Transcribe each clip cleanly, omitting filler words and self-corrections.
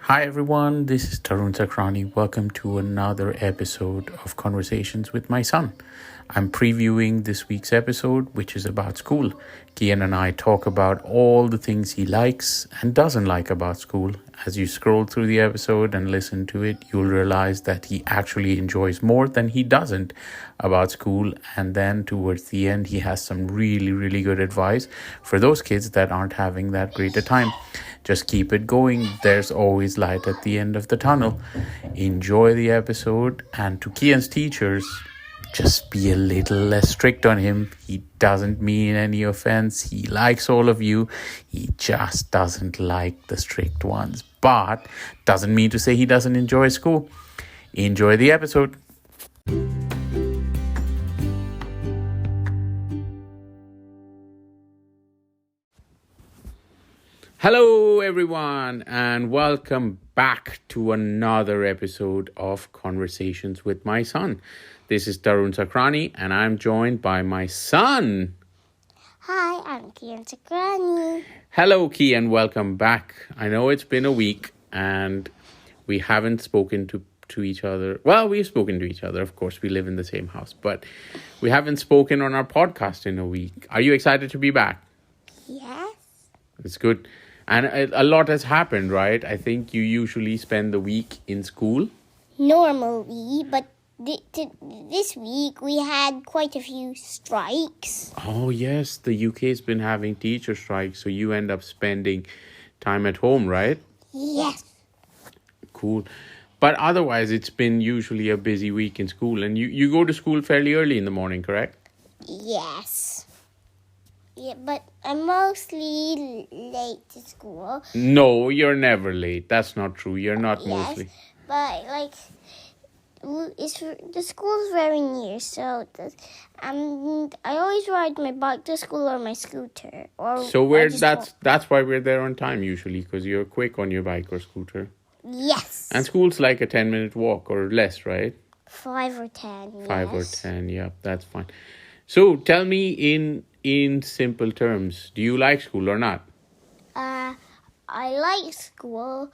Hi everyone, this is Tarun Sakrani. Welcome to another episode of Conversations with my son. I'm previewing this week's episode, which is about school. Kian and I talk about all the things he likes and doesn't like about school. As you scroll through the episode and listen to it, you'll realize that he actually enjoys more than he doesn't about school. And then towards the end, he has some really good advice for those kids that aren't having that great a time. Just keep it going. There's always light at the end of the tunnel. Enjoy the episode. And to Kian's teachers, just be a little less strict on him. He doesn't mean any offense. He likes all of you. He just doesn't like the strict ones. But doesn't mean to say he doesn't enjoy school. Enjoy the episode. Hello everyone and welcome back to another episode of Conversations with my son. This is Tarun Sakrani and I'm joined by my son. Hi, I'm Kian Sakrani. Hello Kian, welcome back. I know it's been a week and we haven't spoken to each other. Well, we've spoken to each other, of course, we live in the same house, but we haven't spoken on our podcast in a week. Are you excited to be back? Yes. It's good. And a lot has happened, right? I think you usually spend the week in school. Normally, but this week we had quite a few strikes. Oh, yes. The UK's been having teacher strikes, so you end up spending time at home, right? Yes. Cool. But otherwise, it's been usually a busy week in school. And you go to school fairly early in the morning, correct? Yes. Yeah, but I'm mostly late to school. No, you're never late. That's not true. You're not Yes, mostly. but the school's very near, so I always ride my bike to school or my scooter. That's why we're there on time usually, because you're quick on your bike or scooter. Yes. And school's like a 10-minute walk or less, right? 5 or 10. 5 or yes. 10, yeah, that's fine. So tell me in simple terms, do you like school or not? I like school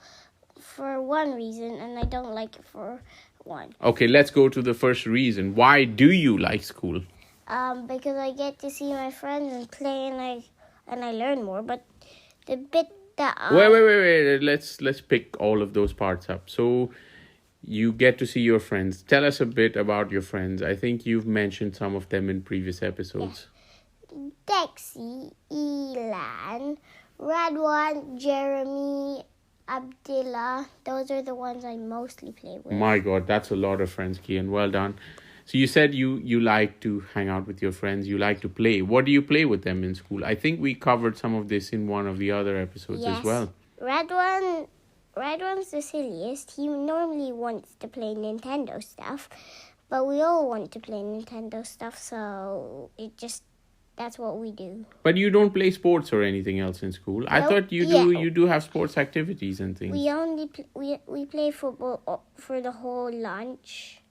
for one reason, and I don't like it for one. Okay, let's go to the first reason. Why do you like school? Because I get to see my friends and play, and I learn more. But the bit that Wait. Let's pick all of those parts up. So you get to see your friends. Tell us a bit about your friends. I think you've mentioned some of them in previous episodes. Dexy, Elan, Radwan, Jeremy, Abdullah. Those are the ones I mostly play with. My God, that's a lot of friends, Kian. Well done. So you said you like to hang out with your friends. You like to play. What do you play with them in school? I think we covered some of this in one of the other episodes as well. Radwan's the silliest. He normally wants to play Nintendo stuff, but we all want to play Nintendo stuff, so that's what we do. But you don't play sports or anything else in school. I thought you do have sports activities and things. We only we play football for the whole lunch.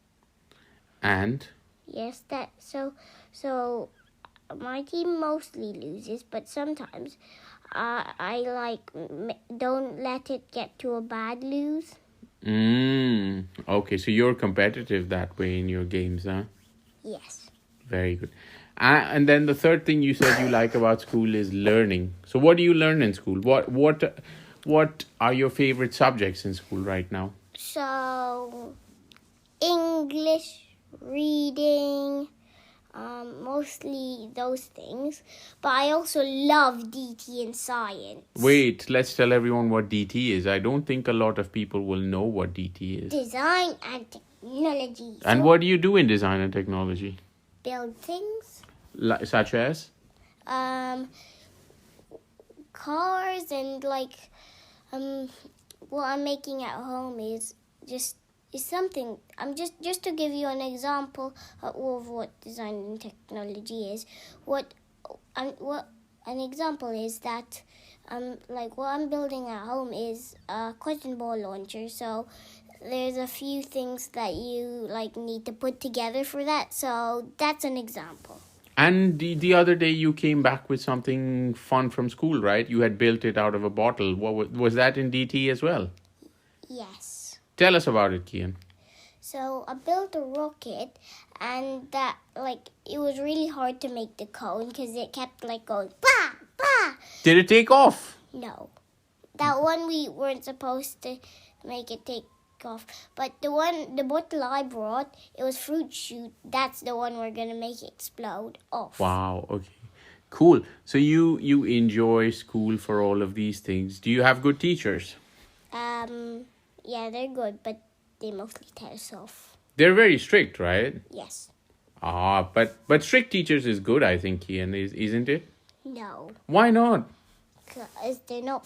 And Yes, so my team mostly loses, but sometimes I don't let it get to a bad lose. Okay, so you're competitive that way in your games, huh? Yes. Very good. And then the third thing you said you like about school is learning. So what do you learn in school? What are your favorite subjects in school right now? So English, reading, mostly those things. But I also love DT and science. Wait, let's tell everyone what DT is. I don't think a lot of people will know what DT is. Design and technology. And what do you do in design and technology? Build things. Such as? Cars and what I'm making at home is something. Just to give you an example of what design and technology is. What an example is that what I'm building at home is a cotton ball launcher. So there's a few things that you need to put together for that. So that's an example. And the other day you came back with something fun from school, right? You had built it out of a bottle. What was that in DT as well? Yes. Tell us about it, Kian. So I built a rocket, and that it was really hard to make the cone because it kept going bah bah. Did it take off? No, that one we weren't supposed to make it take off. But the bottle I brought, it was fruit shoot. That's the one we're gonna make it explode off. Wow. Okay. Cool. So you enjoy school for all of these things. Do you have good teachers? Yeah, they're good, but they mostly tell us off. They're very strict, right? Yes. But strict teachers is good, I think, Kian, isn't it? No. Why not? Because they don't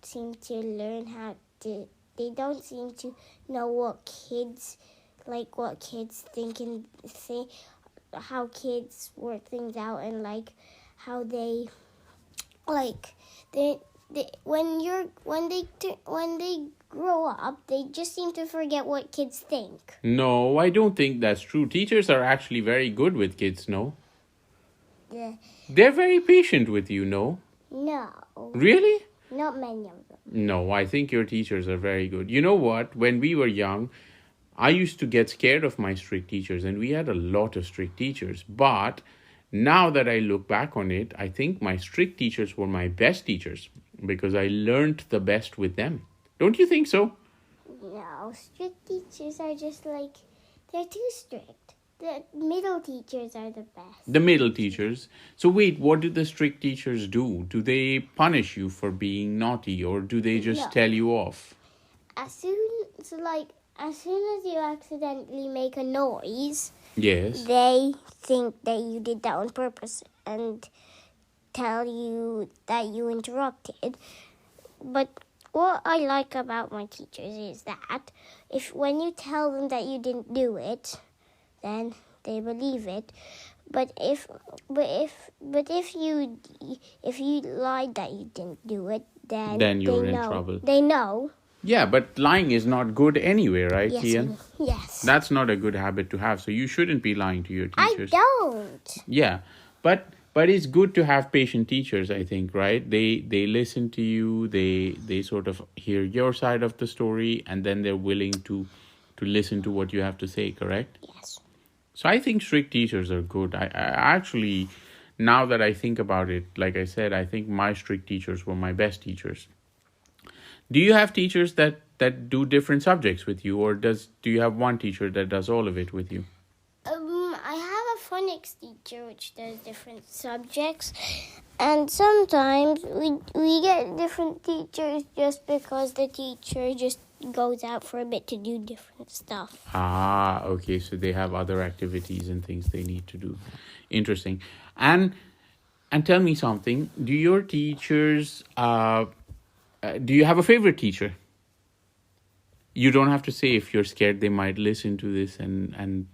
seem to learn they don't seem to know what kids think and say how kids work things out, and how they when they grow up, they just seem to forget what kids think. No, I don't think that's true. Teachers are actually very good with kids, no? Yeah. They're very patient with you, no? No. Really? Not many of them. No, I think your teachers are very good. You know what? When we were young, I used to get scared of my strict teachers, and we had a lot of strict teachers. But now that I look back on it, I think my strict teachers were my best teachers because I learned the best with them. Don't you think so? No, strict teachers are just they're too strict. The middle teachers are the best. The middle teachers. So wait, what do the strict teachers do? Do they punish you for being naughty, or do they just tell you off? As soon as you accidentally make a noise, yes, they think that you did that on purpose and tell you that you interrupted. But what I like about my teachers is that when you tell them that you didn't do it, then they believe it. But if you lied that you didn't do it, then you're in trouble. They know. Yeah, but lying is not good anyway, right, Yes, Kian? Yes. That's not a good habit to have. So you shouldn't be lying to your teachers. I don't. Yeah, but it's good to have patient teachers, I think, right? They listen to you. They sort of hear your side of the story, and then they're willing to listen to what you have to say, correct? Yes. So I think strict teachers are good. I actually, now that I think about it, like I said, I think my strict teachers were my best teachers. Do you have teachers that do different subjects with you, or do you have one teacher that does all of it with you? I have a phonics teacher which does different subjects, and sometimes we get different teachers just because the teacher just goes out for a bit to do different stuff. Okay, so they have other activities and things they need to do. Interesting. And tell me something, do your teachers do you have a favorite teacher? You don't have to say if you're scared they might listen to this and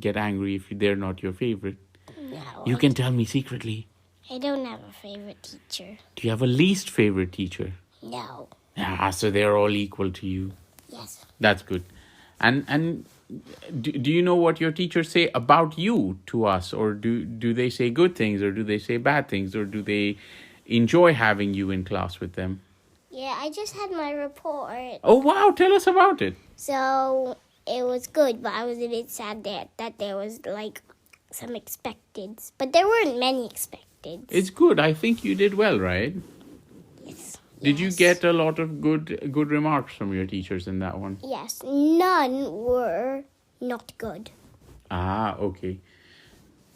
get angry if they're not your favorite. No. You can tell me secretly. I don't have a favorite teacher. Do you have a least favorite teacher? No. So they're all equal to you. Yes. That's good. And do you know what your teachers say about you to us? Or do they say good things, or do they say bad things, or do they enjoy having you in class with them? Yeah, I just had my report. Oh, wow. Tell us about it. So it was good, but I was a bit sad that there was some expecteds. But there weren't many expecteds. It's good. I think you did well, right? Yes. Did you get a lot of good remarks from your teachers in that one? Yes. None were not good. Okay.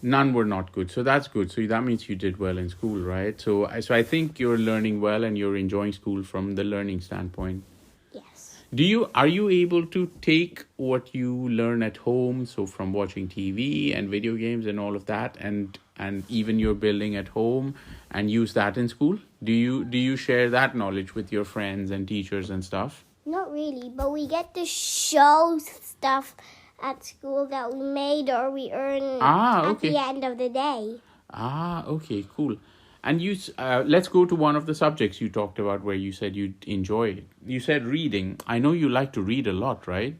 None were not good. So that's good. So that means you did well in school, right? So I think you're learning well and you're enjoying school from the learning standpoint. Yes. Are you able to take what you learn at home, so from watching TV and video games and all of that, and even your building at home, and use that in school? Do you share that knowledge with your friends and teachers and stuff? Not really, but we get to show stuff at school that we made or we earned at the end of the day. Okay, cool. And let's go to one of the subjects you talked about where you said you enjoy it. You said reading. I know you like to read a lot, right?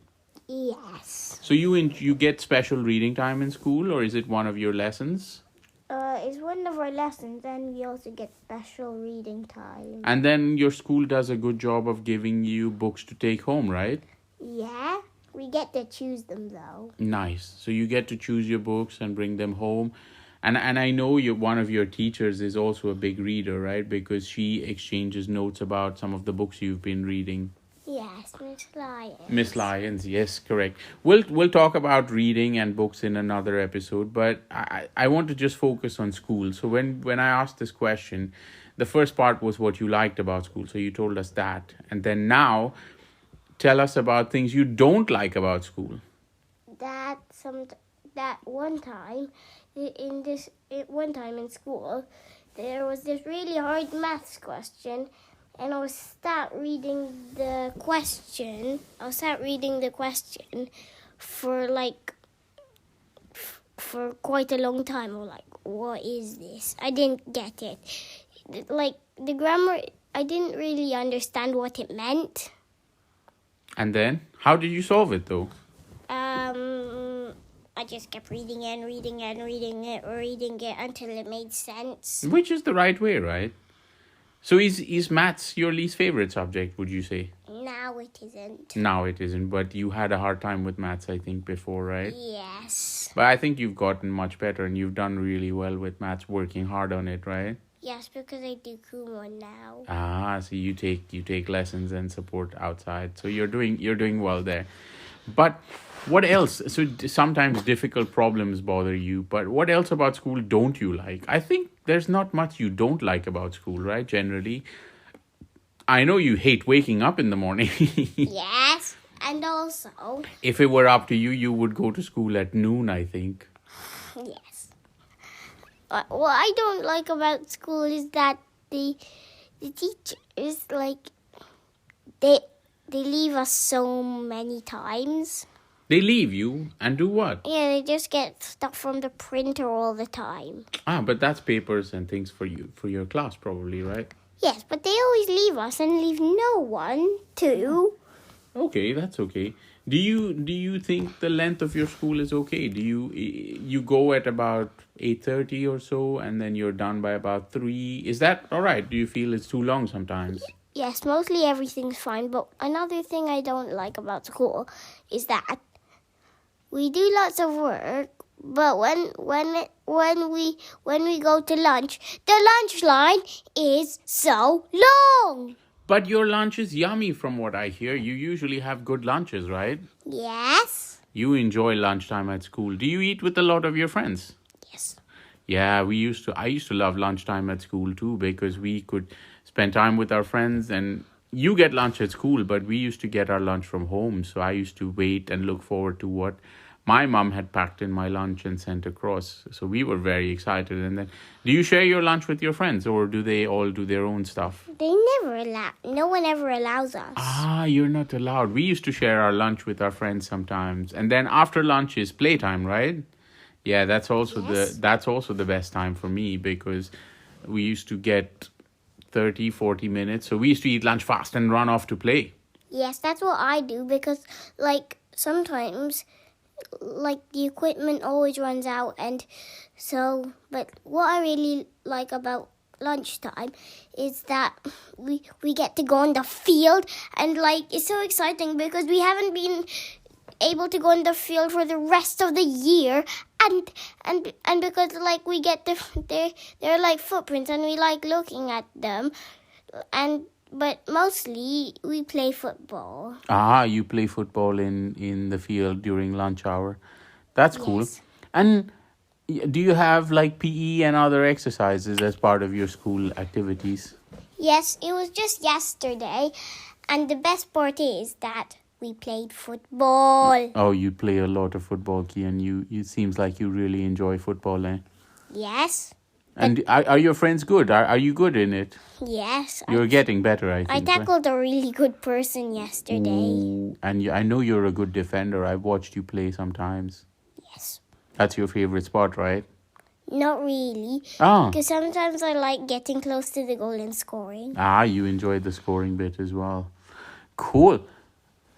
Yes. So you get special reading time in school, or is it one of your lessons? it's one of our lessons, and we also get special reading time. And then your school does a good job of giving you books to take home, right? Yeah, we get to choose them though. Nice. So you get to choose your books and bring them home. And I know one of your teachers is also a big reader, right? Because she exchanges notes about some of the books you've been reading. Yes, Miss Lyons. Miss Lyons, yes, correct. We'll talk about reading and books in another episode, but I want to just focus on school. So when I asked this question, the first part was what you liked about school. So you told us that. And then now, tell us about things you don't like about school. That one time in school, there was this really hard maths question, and I was start reading the question for quite a long time. I was like, what is this? I didn't get it. Like the grammar, I didn't really understand what it meant. And then, how did you solve it though? I just kept reading it until it made sense. Which is the right way, right? So is maths your least favorite subject, would you say? Now it isn't. Now it isn't, but you had a hard time with maths, I think, before, right? Yes. But I think you've gotten much better and you've done really well with maths, working hard on it, right? Yes, because I do Kumon now. Ah, so you take lessons and support outside. So you're doing well there. But what else? So sometimes difficult problems bother you, but what else about school don't you like? I think there's not much you don't like about school, right? Generally. I know you hate waking up in the morning. Yes, and also... If it were up to you, you would go to school at noon, I think. Yes. What I don't like about school is that the teachers, like, they leave us so many times. They leave you and do what? Yeah, they just get stuff from the printer all the time. But that's papers and things for your class probably, right? Yes, but they always leave us and leave no one to. Okay, that's okay. Do you think the length of your school is okay? Do you go at about 8:30 or so and then you're done by about 3? Is that all right? Do you feel it's too long sometimes? Yes, mostly everything's fine, but another thing I don't like about school is that we do lots of work, but when we go to lunch, the lunch line is so long. But your lunch is yummy from what I hear. You usually have good lunches, right? Yes. You enjoy lunchtime at school. Do you eat with a lot of your friends? Yes. Yeah, I used to love lunchtime at school too because we could spend time with our friends, and you get lunch at school, but we used to get our lunch from home. So I used to wait and look forward to what my mom had packed in my lunch and sent across. So we were very excited. And then, do you share your lunch with your friends, or do they all do their own stuff? No one ever allows us. You're not allowed. We used to share our lunch with our friends sometimes. And then after lunch is playtime, right? Yeah, that's also the best time for me because we used to get 30-40 minutes. So we used to eat lunch fast and run off to play. Yes, that's what I do because, like, sometimes, like, the equipment always runs out, and so, but what I really like about lunchtime is that we get to go on the field, and, like, it's so exciting because we haven't been able to go on the field for the rest of the year, and because, like, we get they're like footprints and we like looking at them, but mostly we play football. You play football in the field during lunch hour. That's cool. Yes. And do you have like PE and other exercises as part of your school activities? Yes, it was just yesterday, and the best part is that we played football. Oh, you play a lot of football, Kian. You seems like you really enjoy football, eh? Yes. And are your friends good? Are you good in it? Yes. You're getting better, I think. I tackled a really good person yesterday. Ooh, and I know you're a good defender. I've watched you play sometimes. Yes. That's your favorite spot, right? Not really. Ah. Because sometimes I like getting close to the goal and scoring. You enjoy the scoring bit as well. Cool.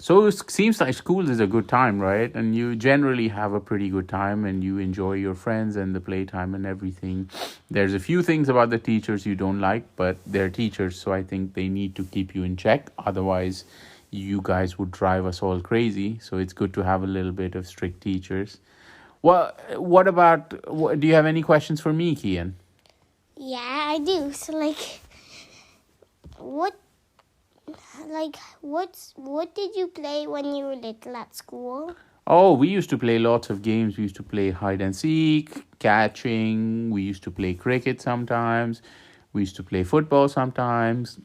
So it seems like school is a good time, right? And you generally have a pretty good time and you enjoy your friends and the playtime and everything. There's a few things about the teachers you don't like, but they're teachers, so I think they need to keep you in check. Otherwise, you guys would drive us all crazy. So it's good to have a little bit of strict teachers. Well, what about, do you have any questions for me, Kian? Yeah, I do. So what what did you play when you were little at school? Oh, we used to play lots of games. We used to play hide and seek, catching. We used to play cricket sometimes. We used to play football sometimes.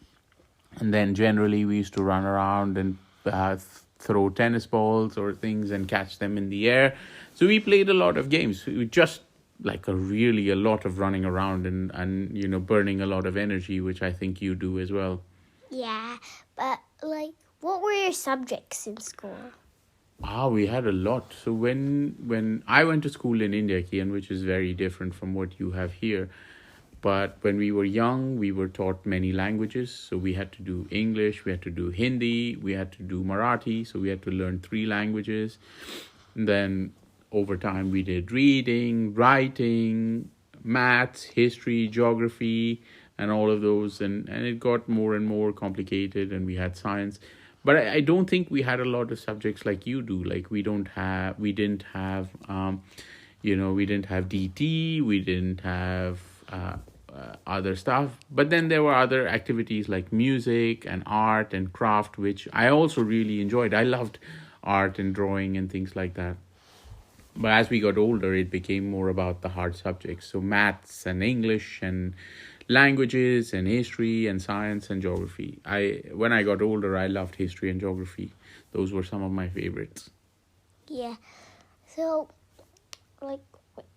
And then generally we used to run around and throw tennis balls or things and catch them in the air. So we played a lot of games. We just like a lot of running around and burning a lot of energy, which I think you do as well. Yeah, but what were your subjects in school? We had a lot. So when I went to school in India, Kian, which is very different from what you have here, but when we were young, we were taught many languages. So we had to do English, we had to do Hindi, we had to do Marathi. So we had to learn 3 languages. And then over time, we did reading, writing, maths, history, geography, and all of those. And it got more and more complicated, and we had science. But I don't think we had a lot of subjects like you do. Like we didn't have DT, we didn't have other stuff. But then there were other activities like music and art and craft, which I also really enjoyed. I loved art and drawing and things like that. But as we got older, it became more about the hard subjects. So maths and English and languages and history and science and geography. When I got older, I loved history and geography. Those were some of my favorites. Yeah. So,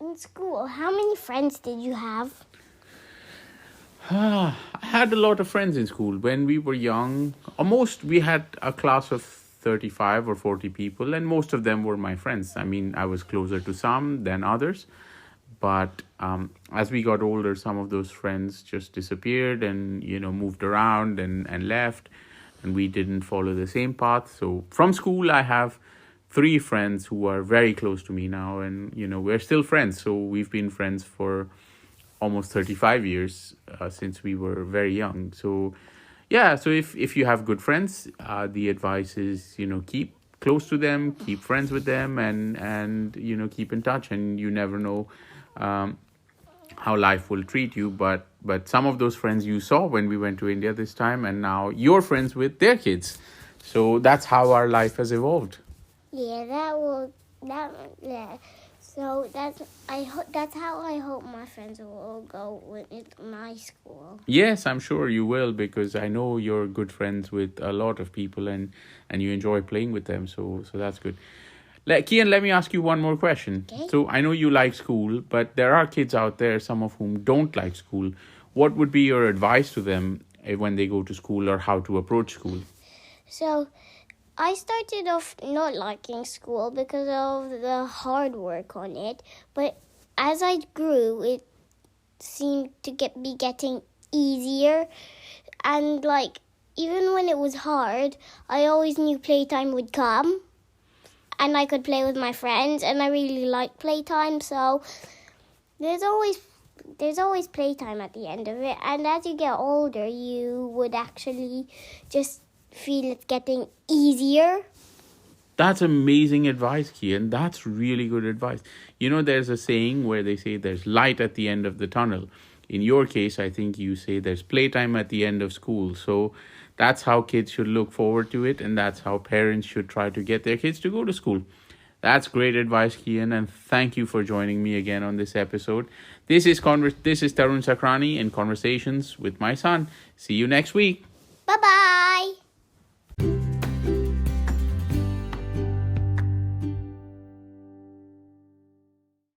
in school, how many friends did you have? I had a lot of friends in school. When we were young, we had a class of 35 or 40 people, and most of them were my friends. I mean, I was closer to some than others. But as we got older, some of those friends just disappeared and, moved around and left. And we didn't follow the same path. So from school, I have 3 friends who are very close to me now. And, we're still friends. So we've been friends for almost 35 years since we were very young. So, yeah, so if you have good friends, the advice is, keep close to them, keep friends with them, and keep in touch. And you never know how life will treat you, but some of those friends you saw when we went to India this time, and now you're friends with their kids. So that's how our life has evolved. Yeah, yeah. So that's how I hope my friends will go with my school. Yes, I'm sure you will, because I know you're good friends with a lot of people and you enjoy playing with them. So that's good. Kian, let me ask you one more question. Okay. So I know you like school, but there are kids out there, some of whom don't like school. What would be your advice to them when they go to school, or how to approach school? So I started off not liking school because of the hard work on it. But as I grew, it seemed to be getting easier. And even when it was hard, I always knew playtime would come. And I could play with my friends, and I really like playtime. So there's always playtime at the end of it. And as you get older, you would actually just feel it's getting easier. That's amazing advice, Kian. That's really good advice. There's a saying where they say there's light at the end of the tunnel. In your case, I think you say there's playtime at the end of school. So that's how kids should look forward to it, and that's how parents should try to get their kids to go to school. That's great advice, Kian, and thank you for joining me again on this episode. This is Tarun Sakrani in Conversations with My Son. See you next week. Bye-bye.